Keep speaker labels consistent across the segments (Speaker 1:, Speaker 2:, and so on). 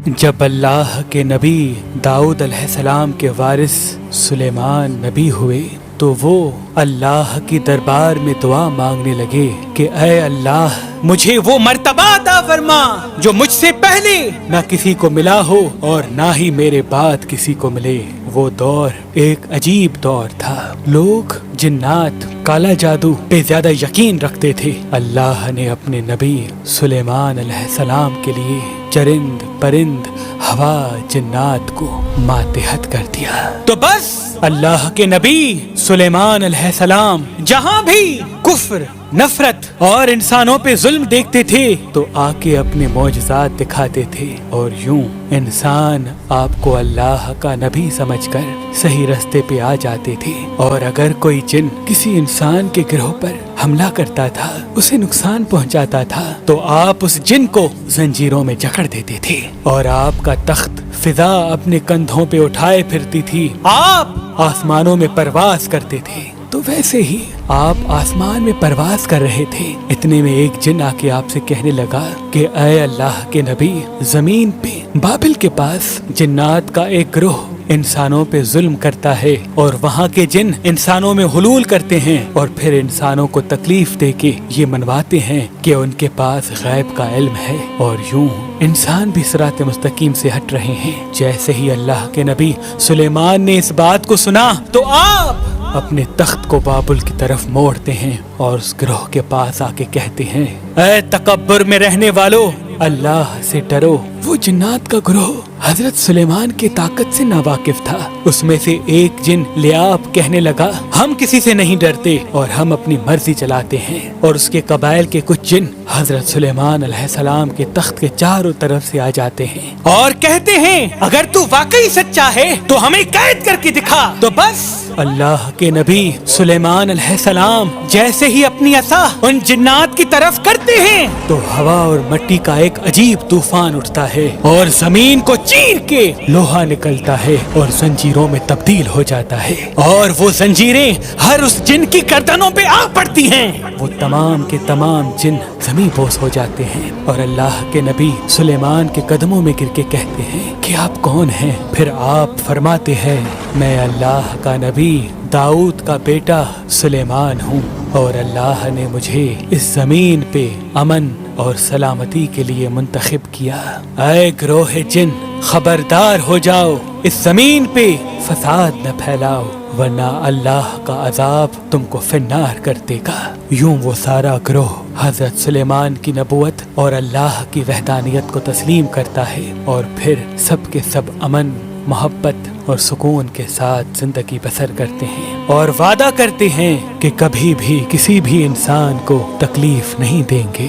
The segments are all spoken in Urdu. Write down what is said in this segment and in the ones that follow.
Speaker 1: جب اللہ کے نبی داؤد علیہ السلام کے وارث سلیمان نبی ہوئے تو وہ اللہ کی دربار میں دعا مانگنے لگے کہ اے اللہ مجھے وہ مرتبہ عطا فرما جو مجھ سے پہلے نہ کسی کو ملا ہو اور نہ ہی میرے بعد کسی کو ملے۔ وہ دور ایک عجیب دور تھا، لوگ جنات کالا جادو پہ زیادہ یقین رکھتے تھے۔ اللہ نے اپنے نبی سلیمان علیہ السلام کے لیے چرند پرند ہوا جنات کو ماتحت کر دیا۔ تو بس اللہ کے نبی سلیمان علیہ السلام جہاں بھی کفر نفرت اور انسانوں پہ ظلم دیکھتے تھے تو آ کے اپنے معجزات دکھاتے تھے، اور یوں انسان آپ کو اللہ کا نبی سمجھ کر صحیح راستے پہ آ جاتے تھے۔ اور اگر کوئی جن کسی انسان کے گروہ پر حملہ کرتا تھا، اسے نقصان پہنچاتا تھا، تو آپ اس جن کو زنجیروں میں جکڑ دیتے تھے، اور آپ کا تخت فضا اپنے کندھوں پہ اٹھائے پھرتی تھی، آپ آسمانوں میں پرواز کرتے تھے۔ تو ویسے ہی آپ آسمان میں پرواز کر رہے تھے، اتنے میں ایک جن آ کے آپ سے کہنے لگا کہ اے اللہ کے نبی، زمین پہ بابل کے پاس جنات کا ایک گروہ انسانوں پہ ظلم کرتا ہے، اور وہاں کے جن انسانوں میں حلول کرتے ہیں اور پھر انسانوں کو تکلیف دے کے یہ منواتے ہیں کہ ان کے پاس غیب کا علم ہے، اور یوں انسان بھی صراط مستقیم سے ہٹ رہے ہیں۔ جیسے ہی اللہ کے نبی سلیمان نے اس بات کو سنا تو آپ اپنے تخت کو بابل کی طرف موڑتے ہیں اور اس گروہ کے پاس آ کے کہتے ہیں، اے تکبر میں رہنے والو، اللہ سے ڈرو۔ وہ جنات کا گروہ حضرت سلیمان کی طاقت سے ناواقف تھا۔ اس میں سے ایک جن لیاب کہنے لگا، ہم کسی سے نہیں ڈرتے اور ہم اپنی مرضی چلاتے ہیں، اور اس کے قبائل کے کچھ جن حضرت سلیمان علیہ السلام کے تخت کے چاروں طرف سے آ جاتے ہیں اور کہتے ہیں، اگر تو واقعی سچا ہے تو ہمیں قید کر کے دکھا۔ تو بس اللہ کے نبی سلیمان علیہ السلام جیسے ہی اپنی عصا ان جنات کی طرف کرتے ہیں تو ہوا اور مٹی کا ایک عجیب طوفان اٹھتا ہے، اور زمین کو چیر کے لوہا نکلتا ہے اور زنجیروں میں تبدیل ہو جاتا ہے، اور وہ زنجیریں ہر اس جن کی گردنوں پہ آ پڑتی ہیں۔ وہ تمام کے تمام جن زمین بوس ہو جاتے ہیں، اور اللہ کے نبی سلیمان کے قدموں میں گر کے کہتے ہیں کہ آپ کون ہیں؟ پھر آپ فرماتے ہیں، میں اللہ کا نبی داؤد کا بیٹا سلیمان ہوں، اور اللہ نے مجھے اس زمین پہ امن اور سلامتی کے لیے منتخب کیا۔ اے گروہ جن، خبردار ہو جاؤ، اس زمین پہ فساد نہ پھیلاؤ، ورنہ اللہ کا عذاب تم کو فنار کر دے گا۔ یوں وہ سارا گروہ حضرت سلیمان کی نبوت اور اللہ کی وحدانیت کو تسلیم کرتا ہے، اور پھر سب کے سب امن محبت اور سکون کے ساتھ زندگی بسر کرتے ہیں، اور وعدہ کرتے ہیں کہ کبھی بھی کسی بھی انسان کو تکلیف نہیں دیں گے۔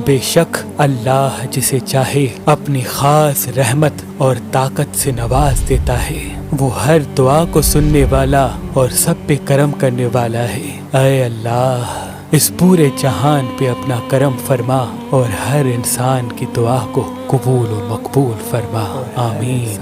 Speaker 1: بے شک اللہ جسے چاہے اپنی خاص رحمت اور طاقت سے نواز دیتا ہے، وہ ہر دعا کو سننے والا اور سب پہ کرم کرنے والا ہے۔ اے اللہ، اس پورے جہان پہ اپنا کرم فرما اور ہر انسان کی دعا کو قبول و مقبول فرما، آمین۔